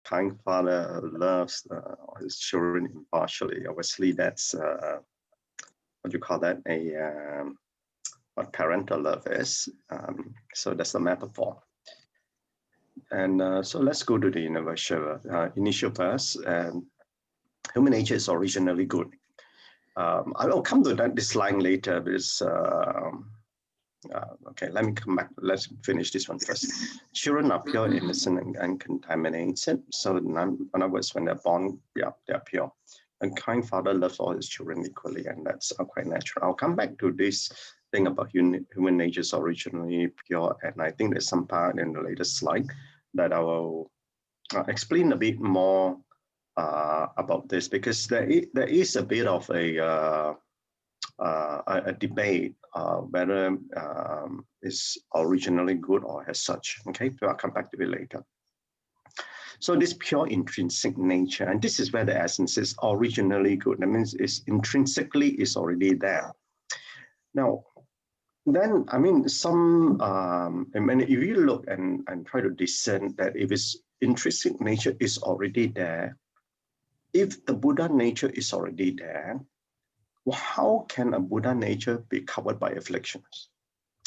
kind father loves his children impartially. Obviously, that's what you call that, what parental love is. So that's the metaphor. And so let's go to the initial verse. Human nature is originally good. I will come to this line later. Because, okay, let me come back. Let's finish this one first. Children are pure, innocent, and uncontaminated. So in other words, when they're born, yeah, they're pure. And kind father loves all his children equally, and that's quite natural. I'll come back to this thing about human nature is originally pure, and I think there's some part in the latest slide that I will explain a bit more about this, because there is a bit of a debate whether it's originally good or as such. Okay, so I'll come back to it later. So this pure intrinsic nature, and this is where the essence is originally good. That means it's intrinsically is already there. Now, then, I mean, if you look and try to discern that if its intrinsic nature is already there, if the Buddha nature is already there, well, how can a Buddha nature be covered by afflictions?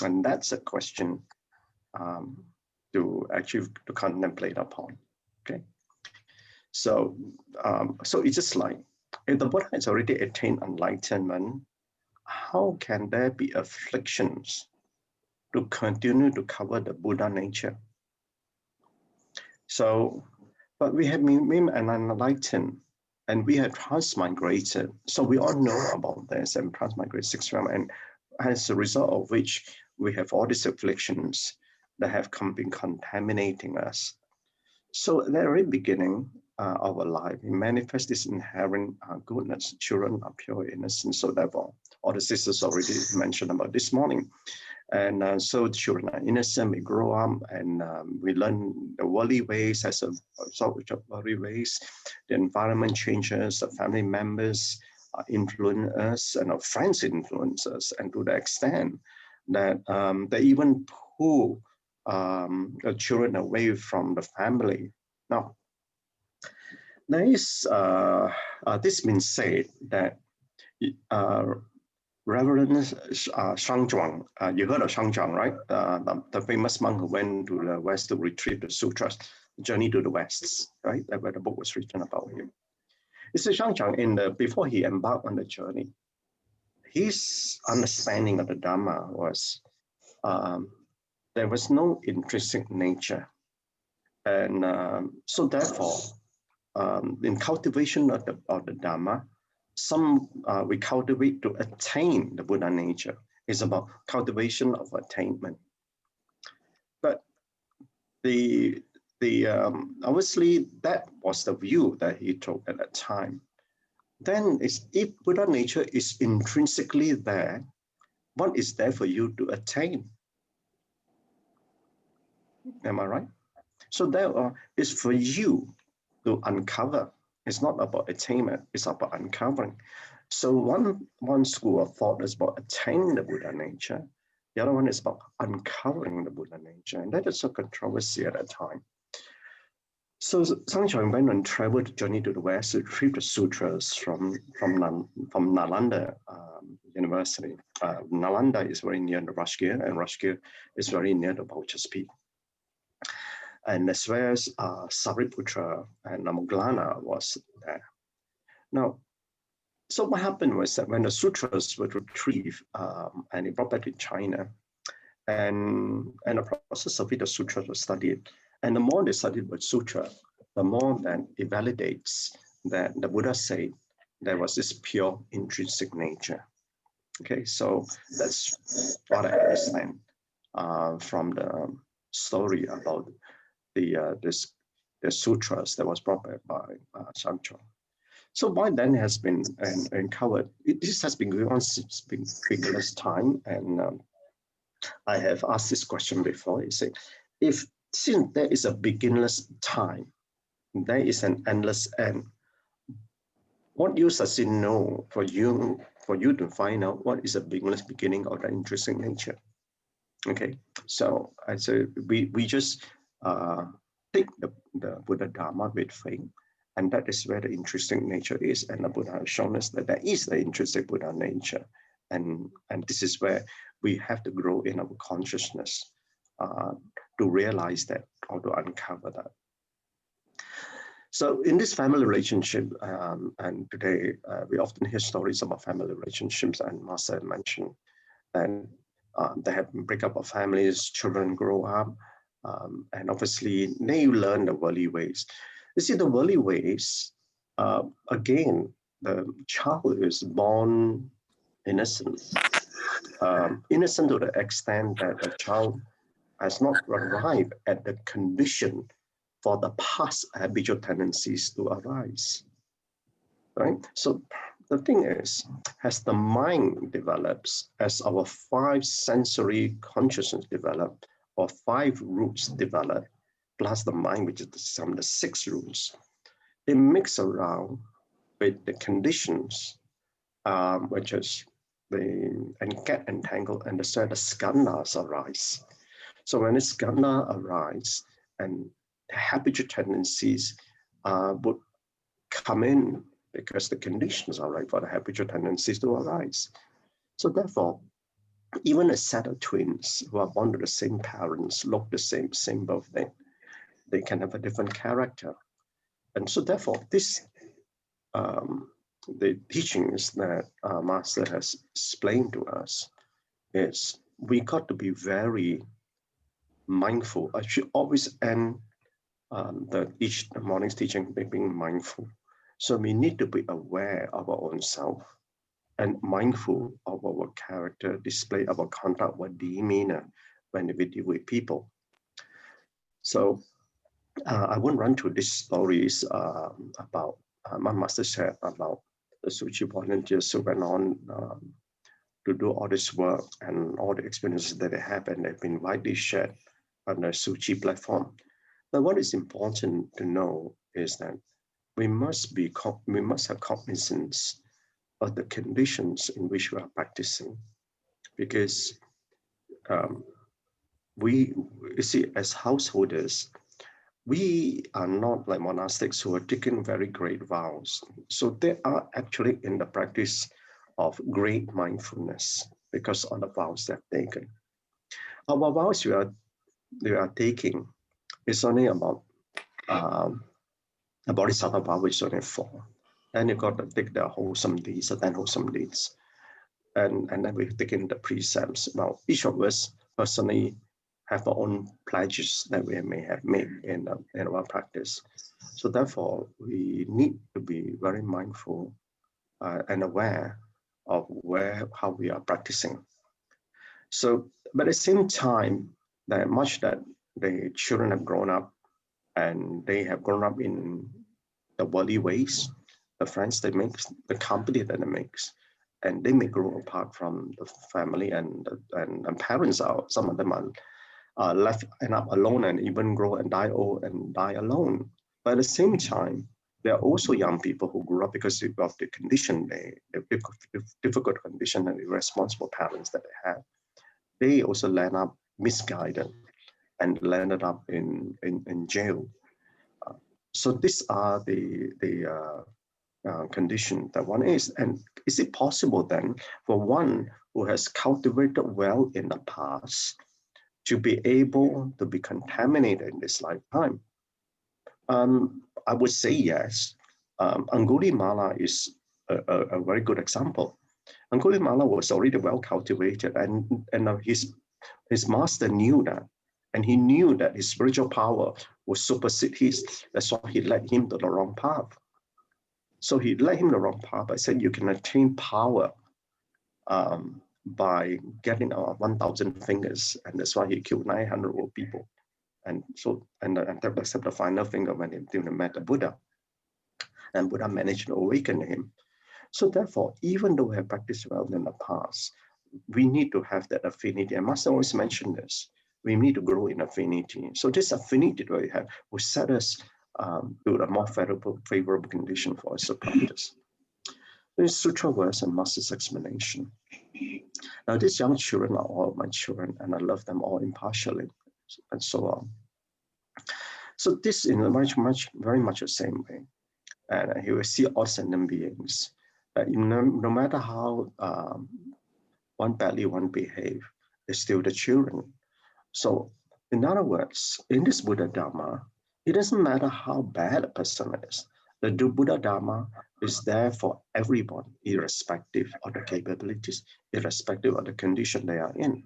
And that's a question to contemplate upon. Okay, so it's just like, if the Buddha has already attained enlightenment, how can there be afflictions to continue to cover the Buddha nature? So, but we have been enlightened, and we have transmigrated. So we all know about this and transmigrated 6 realm, and as a result of which we have all these afflictions that have been contaminating us. So at the very beginning of our life, we manifest this inherent goodness. Children are pure, innocent, so therefore, all the sisters already mentioned about this morning. And so the children are innocent, we grow up, and we learn the worldly ways as a result of worldly ways. The environment changes, the family members influence us, and our friends influence us, and to the extent that they even pull the children away from the family. Now, there is this been said that Reverend Shang Zhuang, you heard of Shang Zhuang, right? The famous monk who went to the West to retrieve the Sutras, Journey to the West, right? That's where the book was written about him. It's Shang Zhuang, before he embarked on the journey, his understanding of the Dhamma was there was no intrinsic nature. And so therefore, in cultivation of the Dhamma, we cultivate to attain the Buddha nature. It's about cultivation of attainment. But obviously that was the view that he took at that time. Then if Buddha nature is intrinsically there, what is there for you to attain? Am I right? So there is for you to uncover. It's not about attainment, it's about uncovering. So one school of thought is about attaining the Buddha nature. The other one is about uncovering the Buddha nature. And that is a controversy at that time. So Shang Zhuang went on travel to journey to the West to retrieve the sutras from Nalanda University. Nalanda is very near the Rashgir, and Rashgir is very near the Vulture's Peak. And as well as Sariputra and Moggallana was there. Now, so what happened was that when the sutras were retrieved and it brought back to China, and the process of it, the sutras were studied. And the more they studied with sutra, the more that it validates that the Buddha said there was this pure intrinsic nature. Okay, so that's what I understand from the story about the sutras that was brought back by Shang Zhuang. So why then has been uncovered? This has been going on since beginner's time, and I have asked this question before. You say, since there is a beginner's time, there is an endless end. What use does it know for you to find out what is a beginner's beginning of the intrinsic nature? Okay, so I say we just take the Buddha Dharma with faith. And that is where the intrinsic nature is. And the Buddha has shown us that there is the intrinsic Buddha nature. And this is where we have to grow in our consciousness to realize that or to uncover that. So in this family relationship, and today we often hear stories about family relationships, and Master mentioned that they have breakup of families, children grow up, and obviously they learn the worldly ways. You see, the worldly ways, again, the child is born innocent. Innocent to the extent that the child has not arrived at the condition for the past habitual tendencies to arise, right? So the thing is, as the mind develops, as our 5 sensory consciousness develop, or 5 roots develop, plus the mind, which is the 6 roots, they mix around with the conditions, which is and get entangled, and the skandhas arise. So when the skandha arise, and the habitual tendencies would come in because the conditions are right for the habitual tendencies to arise. So therefore, even a set of twins who are born to the same parents, look the same birthday, they can have a different character. And so therefore, this the teachings that Master has explained to us is we got to be very mindful. I should always end each morning's teaching by being mindful. So we need to be aware of our own self and mindful of our character, display our conduct, our demeanor when we deal with people. So I won't run through these stories about my master said about the Tzu Chi volunteers who went on to do all this work and all the experiences that they have, and they've been widely shared on the Tzu Chi platform. But what is important to know is that we must have cognizance of the conditions in which we are practicing, because you see, as householders, we are not like monastics who are taking very great vows. So they are actually in the practice of great mindfulness because of the vows they've taken. Our vows we are taking is only about a bodhisattva vow, which is only 4. Then you got to take the wholesome deeds, the 10 wholesome deeds. And then we've taken the precepts. Now, each of us personally have our own pledges that we may have made in our practice. So therefore, we need to be very mindful and aware of how we are practicing. So, but at the same time, that much that the children have grown up, and they have grown up in the worldly ways, the friends they make, the company that they makes, and they may grow apart from the family, and parents are, some of them are left and up alone, and even grow and die old and die alone. But at the same time, there are also young people who grew up because of the condition, the difficult condition and irresponsible parents that they have. They also land up misguided and landed up in jail. So these are the condition that one is. And is it possible then for one who has cultivated well in the past to be able to be contaminated in this lifetime? I would say yes. Angulimala is a very good example. Angulimala was already well cultivated, and his master knew that. And he knew that his spiritual power would supersede his. That's why he led him to the wrong path. So he led him the wrong path. I said, you can attain power by getting 1,000 fingers. And that's why he killed 900 old people. And so, except the final finger when he met the Buddha. And Buddha managed to awaken him. So therefore, even though we have practiced well in the past, we need to have that affinity. And Master always mentioned this. We need to grow in affinity. So this affinity that we have will set us to a more favorable condition for us to practice. This Sutra verse and Master's explanation. Now, these young children are all my children, and I love them all impartially, and so on. So this in very much the same way. And he will see all sentient beings. No matter how one badly one behave, is still the children. So in other words, in this Buddha Dharma, it doesn't matter how bad a person is. The Buddha Dharma is there for everyone, irrespective of the capabilities, irrespective of the condition they are in.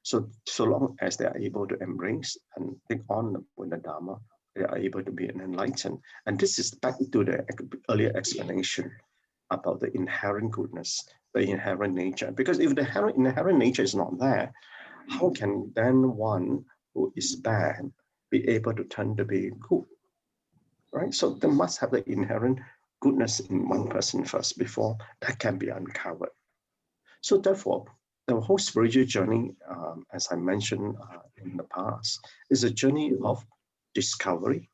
So long as they are able to embrace and take on the Buddha Dharma, they are able to be enlightened. And this is back to the earlier explanation about the inherent goodness, the inherent nature. Because if the inherent nature is not there, how can then one who is bad be able to turn to be good, right? So they must have the inherent goodness in one person first before that can be uncovered. So therefore, the whole spiritual journey, as I mentioned in the past, is a journey of discovery,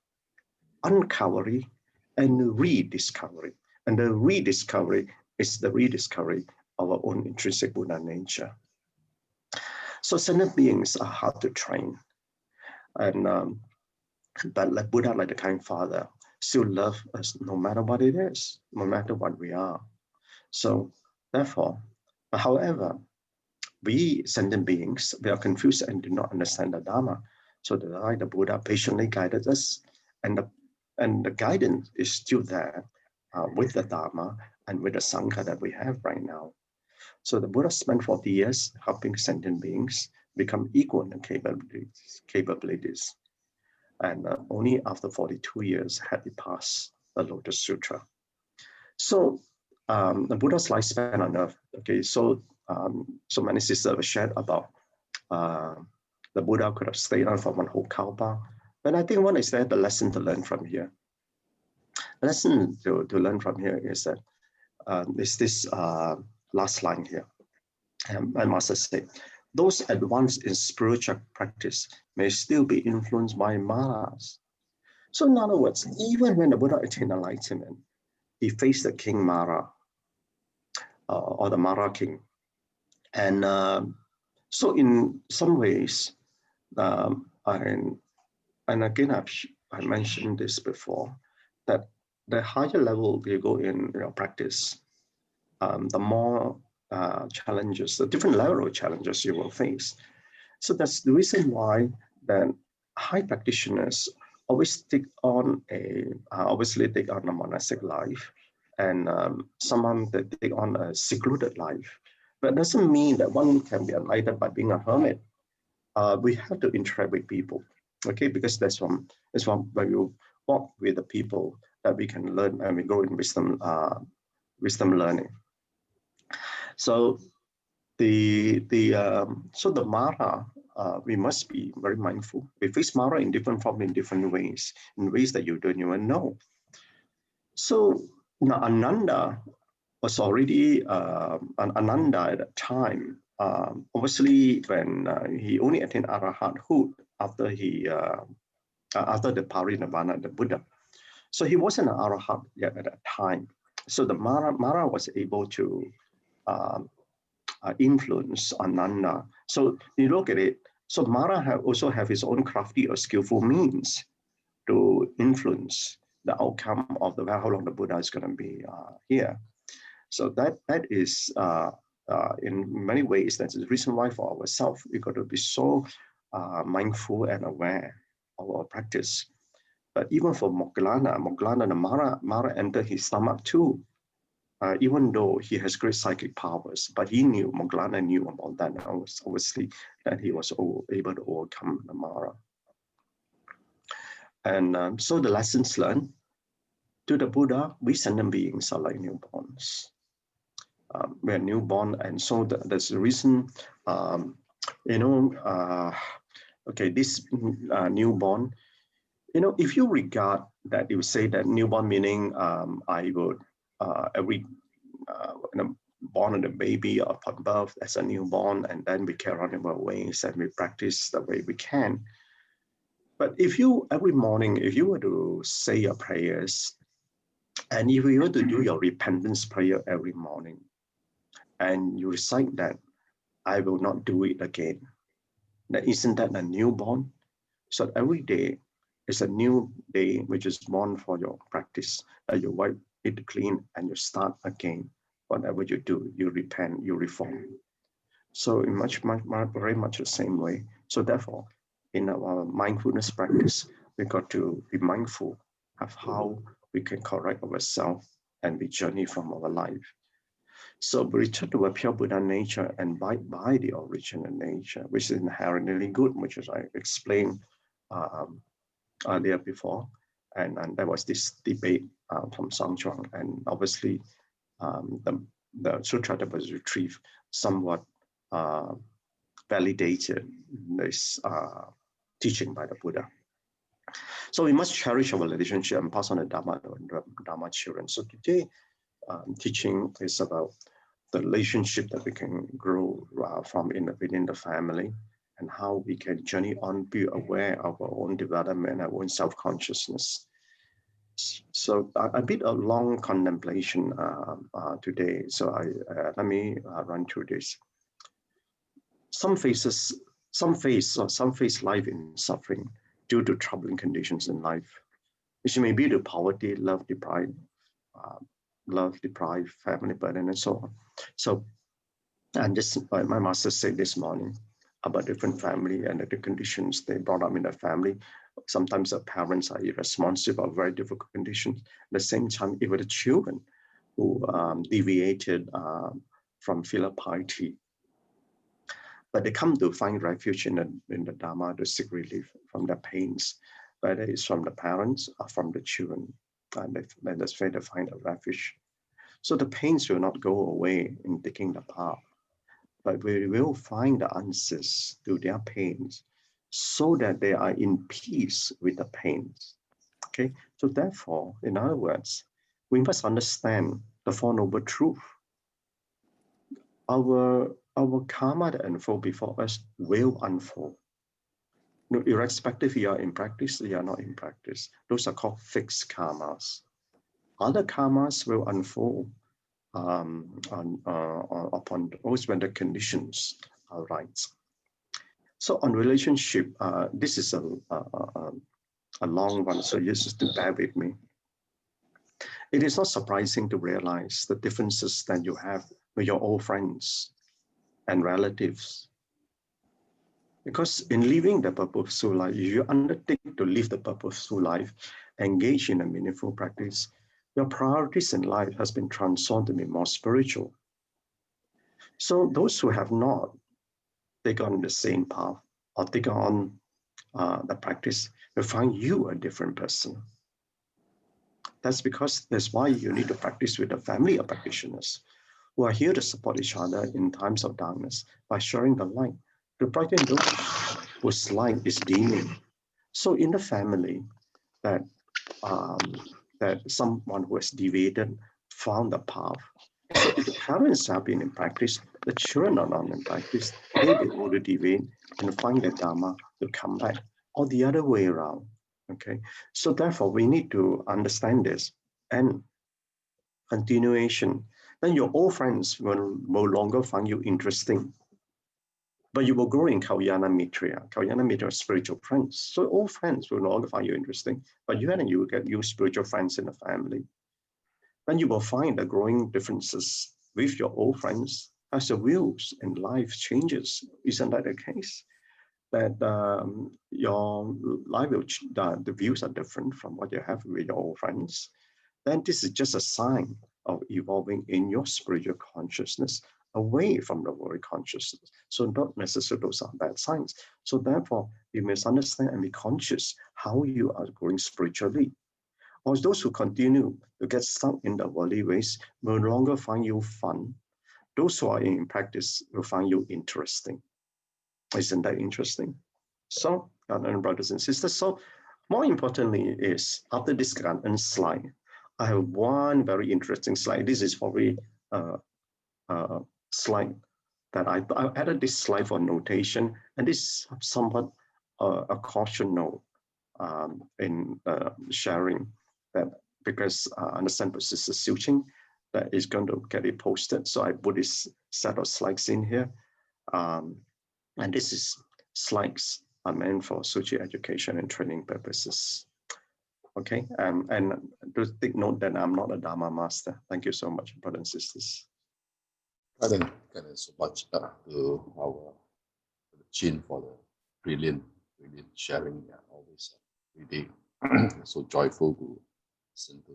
uncovery, and rediscovery. And the rediscovery is the rediscovery of our own intrinsic Buddha nature. So sentient beings are hard to train. And but like Buddha, like the kind father, still love us no matter what it is, no matter what we are. So therefore, however, we sentient beings, we are confused and do not understand the Dharma. So the Buddha patiently guided us, and the guidance is still there with the Dharma and with the Sangha that we have right now. So the Buddha spent 40 years helping sentient beings become equal in capabilities. And only after 42 years had he passed the Lotus Sutra. So the Buddha's lifespan on earth, okay, so many sisters have shared about the Buddha could have stayed on for one whole kalpa. But I think one is that the lesson to learn from here. The lesson to learn from here is that is this last line here. My master said, those advanced in spiritual practice may still be influenced by Maras. So in other words, even when the Buddha attained enlightenment, he faced the King Mara, or the Mara king. And so in some ways, and again, I mentioned this before, that the higher level you go in practice, the more challenges, the different level of challenges you will face. So that's the reason why then high practitioners always take on obviously take on a monastic life, and someone that take on a secluded life. But it doesn't mean that one can be enlightened by being a hermit. We have to interact with people, okay? Because that's from when you walk with the people that we can learn and we grow in wisdom learning. So the Mara, we must be very mindful. We face Mara in different forms, in different ways, in ways that you don't even know. So now Ananda was already an Ananda at that time. Obviously, when he only attained Arahathood after after the Parinirvana, the Buddha. So he wasn't an Arahat yet at that time. So the Mara was able to influence Ananda. So you look at it. So Mara also have his own crafty or skillful means to influence the outcome of how long the Buddha is going to be here. So that is in many ways that's the reason why for ourselves we got to be so mindful and aware of our practice. But even for Moggallana, the Mara entered his stomach too. Even though he has great psychic powers, but Moggallana knew about that, obviously, that he was able to overcome the Mara. And so the lessons learned to the Buddha, we sentient beings are like newborns. We are newborn, and so there's a reason, okay, this newborn, if you regard that, you say that newborn meaning I would born a baby upon birth as a newborn, and then we carry on in our ways and we practice the way we can. But if you every morning, if you were to say your prayers, and if you were to do your repentance prayer every morning, and you recite that, I will not do it again, then isn't that a newborn? So every day It's a new day which is born for your practice. You wipe it clean and you start again. Whatever you do, you repent, you reform. So in very much the same way. So therefore, in our mindfulness practice, we got to be mindful of how we can correct ourselves and we journey from our life. So we return to a pure Buddha nature and by the original nature, which is inherently good, which is I explained um, earlier before. And there was this debate from Songchuan, and obviously the sutra that was retrieved somewhat validated this teaching by the Buddha. So we must cherish our relationship and pass on the Dharma to the Dharma children. So today, teaching is about the relationship that we can grow from within the family and how we can journey on, be aware of our own development, our own self-consciousness. So a bit of long contemplation today. So let me run through this. Some face life in suffering due to troubling conditions in life, which may be the poverty, love deprived, family burden, and so on. So, and just my master said this morning about different family and the conditions they brought up in the family. Sometimes the parents are irresponsible, very difficult conditions. At the same time, even the children who deviated from filial piety, but they come to find refuge in the Dharma to seek relief from their pains, whether it's from the parents or from the children. And that's where they find a refuge. So the pains will not go away in taking the path, but we will find the answers to their pains so that they are in peace with the pains. Okay, so therefore, in other words, we must understand the Four Noble Truths. Our karma that unfold before us will unfold. No, irrespective you are in practice, you are not in practice. Those are called fixed karmas. Other karmas will unfold upon those when the conditions are right. So on relationship, this is a long one, so you just to bear with me. It is not surprising to realize the differences that you have with your old friends and relatives. Because in living the purposeful life, if you undertake to live the purposeful life, engage in a meaningful practice, your priorities in life has been transformed to be more spiritual. So those who have not taken on the same path or taken on the practice will find you a different person. That's why you need to practice with a family of practitioners who are here to support each other in times of darkness by sharing the light to brighten those whose light is dimming. So in the family, that someone who has deviated found the path. So if the parents have been in practice, the children are not in practice, they'll be able to deviate and find the Dharma to come back, or the other way around. Okay, so therefore we need to understand this and continuation. Then your old friends will no longer find you interesting, but you will grow in Kalyana Mitra. Kalyana Mitra are spiritual friends. So old friends will no longer find you interesting, but you will get new spiritual friends in the family. Then you will find the growing differences with your old friends as the views in life changes. Isn't that the case? That your life will, the views are different from what you have with your old friends. Then this is just a sign of evolving in your spiritual consciousness away from the world consciousness. So not necessarily those are bad signs. So therefore, you must understand and be conscious how you are growing spiritually. Or those who continue to get stuck in the worldly ways will no longer find you fun. Those who are in practice will find you interesting. Isn't that interesting? So, brothers and sisters, so more importantly is, after this Gan En slide, I have one very interesting slide. This is probably a slide that I added this slide for notation, and this is somewhat a caution note in sharing that, because I understand for Sister Tzu Chi that is going to get it posted. So I put this set of slides in here. And this is slides are meant for Tzu Chi education and training purposes. Okay, and to take note that I'm not a Dharma master. Thank you so much, brothers and sisters. Thank you so much to our Chin for the brilliant sharing. Always every day so joyful to listen to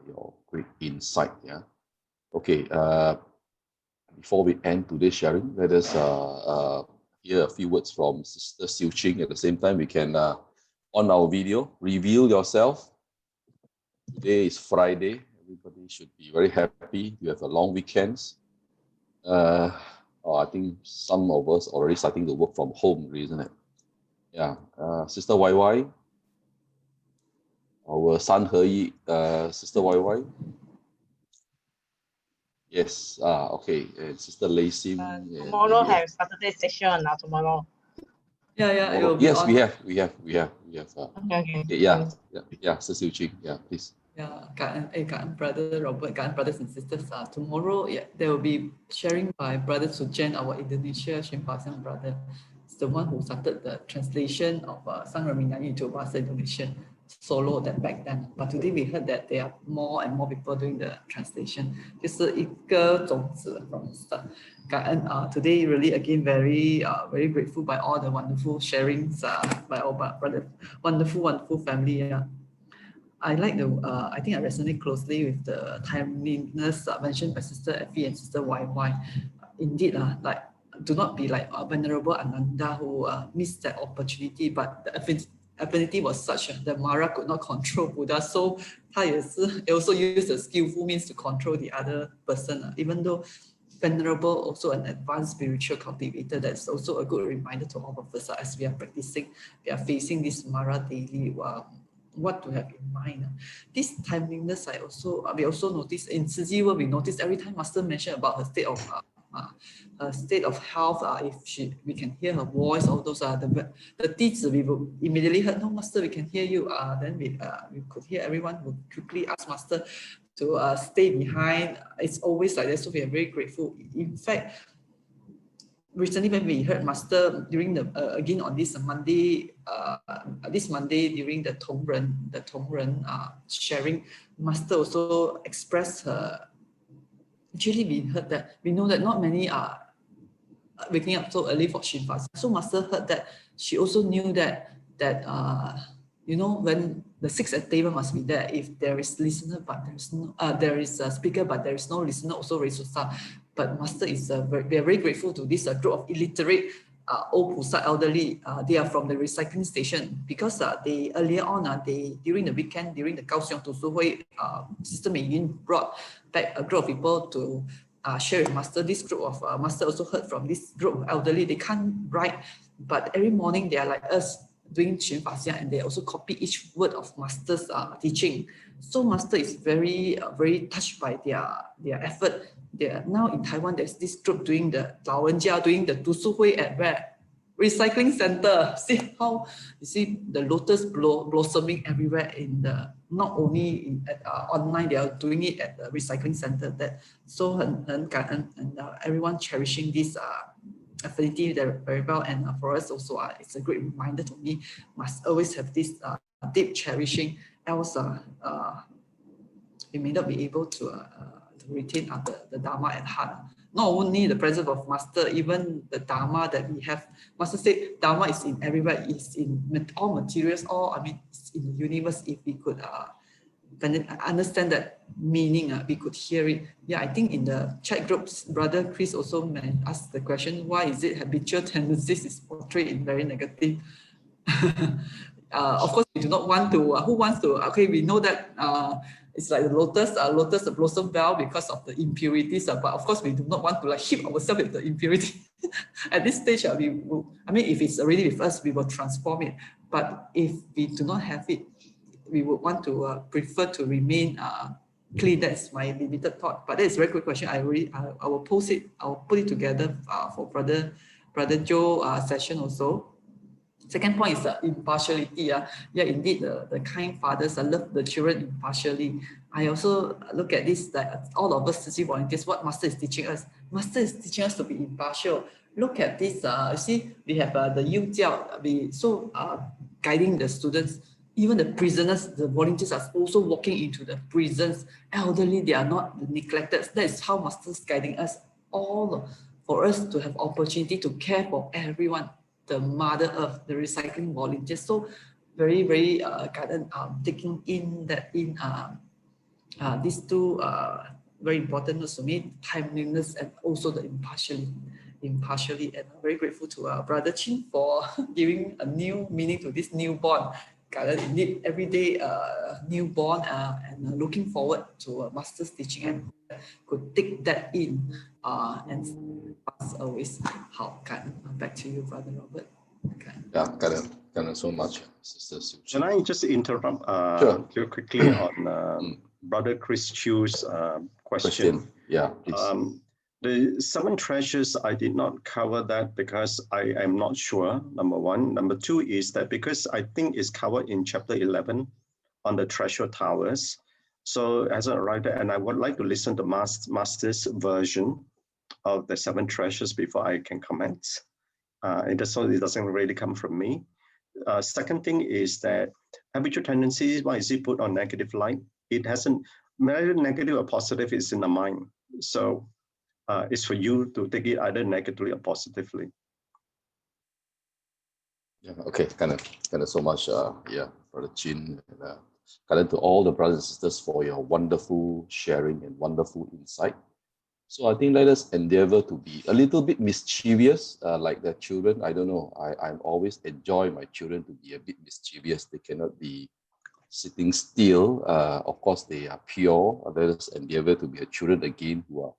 your great insight. Yeah. Okay. Before we end today's sharing, let us hear a few words from Sister Tzu Chi. At the same time, we can on our video reveal yourself. Today is Friday. Everybody should be very happy. You have a long weekends. I think some of us already starting to work from home, isn't it? Yeah. Sister YY, our son He, Sister YY. Yes. Okay. And Sister Lei Sim. Tomorrow have Saturday session. Tomorrow. Yeah. Tomorrow. It will be yes, on. we have. Okay. Yeah. Sister Tzu Chi. Yeah, please. Yeah, Gan En, Brother Robert, Gan En brothers and sisters. Tomorrow, there will be sharing by Brother Tzu Chen, our Indonesia Shimpasian brother. It's the one who started the translation of Sang Raminyanyi into Bahasa Indonesia solo that back then. But today we heard that there are more and more people doing the translation. 就是一个种子 from start. Today really again very grateful by all the wonderful sharings by our brother, wonderful family. I like I think I resonate closely with the timeliness mentioned by Sister Effie and Sister YY. Indeed, like do not be like Venerable Ananda who missed that opportunity, but the affinity was such that Mara could not control Buddha, so he also used the skillful means to control the other person. Even though Venerable also an advanced spiritual cultivator, that's also a good reminder to all of us as we are practicing, we are facing this Mara daily. What to have in mind. This timeliness, we also notice in Tzu Chi world, we notice every time Master mentioned about her state of health, if we can hear her voice, all those the teacher, we will immediately heard, no Master, we can hear you. Then we could hear everyone who quickly ask Master to stay behind. It's always like that, so we are very grateful. In fact, recently when we heard Master during the again on this Monday during the Tongren sharing, Master also expressed her. Actually, we know that not many are waking up so early for Shinfa. So Master heard that she also knew that when the six at table must be there. If there is listener but there is no there is a speaker but there is no listener, also raise Sutra. But Master is we are very grateful to this group of illiterate old Pusa elderly. They are from the recycling station because they earlier on during the weekend, during the Kaohsiung Tusu Hui, Sister Mei Yun brought back a group of people to share with Master. This group of Master also heard from this group of elderly. They can't write, but every morning they are like us doing Xunfa, and they also copy each word of Master's teaching. So Master is very touched by their effort. Now in Taiwan, there's this group doing the Laowenjia, doing the Tusu Hui at where? Recycling center. See how you see the Lotus blossoming everywhere in the not only online, they are doing it at the recycling center. That so and everyone cherishing this affinity very well, and for us also it's a great reminder to me, must always have this deep cherishing, else we may not be able to retain the Dharma at heart. Not only the presence of Master, even the Dharma that we have. Master said Dharma is in everywhere, it's in all materials, it's in the universe. If we could understand that meaning, we could hear it. Yeah, I think in the chat groups, Brother Chris also asked the question, why is it habitual tendencies is portrayed in very negative? Of course, we do not want to, who wants to, okay, we know that it's like the lotus, the blossom bell because of the impurities, but of course, we do not want to like hit ourselves with the impurity. At this stage, if it's already with us, we will transform it. But if we do not have it, we would want to prefer to remain clean. That's my limited thought. But that is a very good question. I will post it. I will put it together for Brother Joe session also. Second point is impartiality. Yeah, indeed, the kind fathers love the children impartially. I also look at this, that all of us Tzu Chi volunteers, what Master is teaching us. Master is teaching us to be impartial. Look at this, you see, we have the Yu Jiao, guiding the students. Even the prisoners, the volunteers are also walking into the prisons. Elderly, they are not neglected. That is how Master is guiding us all, for us to have opportunity to care for everyone. The Mother Earth, the recycling volunteers. So very, very taking in that in these two very important to me, timeliness and also the impartiality. And I'm very grateful to Brother Chin for giving a new meaning to this newborn. Indeed, every day newborn, and looking forward to Master's teaching and could take that in and pass always. Back to you, Brother Robert. Yeah, kind of so much, Sister Tzu Chi. Can I just interrupt Sure. quickly on Brother Chris Chu's question? Yeah, please. The 7 treasures, I did not cover that because I am not sure, number one. Number two is that because I think it's covered in chapter 11 on the treasure towers. So as a writer, and I would like to listen to Master's version of the 7 treasures before I can comment. It doesn't really come from me. Second thing is that habitual tendencies, why is it put on negative light? It hasn't, negative or positive is in the mind. So it's for you to take it either negatively or positively. Yeah, okay, kind of so much, yeah, Brother Chin, and kind of to all the brothers and sisters for your wonderful sharing and wonderful insight. So I think let us endeavor to be a little bit mischievous, like the children. I don't know, I always enjoy my children to be a bit mischievous. They cannot be sitting still. Of course, they are pure. Let us endeavor to be a children again who are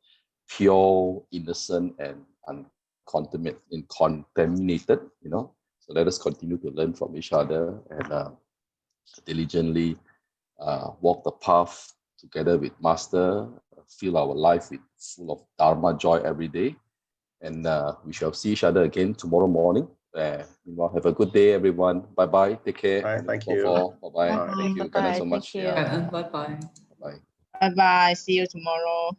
pure, innocent, and uncontaminated, you know. So let us continue to learn from each other and diligently walk the path together with Master, fill our life with full of Dharma joy every day. And we shall see each other again tomorrow morning. Have a good day, everyone. Bye-bye. Take care. Bye, thank you. Bye-bye. Thank you. Bye-bye. So much. Thank you. Yeah. Bye-bye. Bye-bye. Bye-bye. See you tomorrow.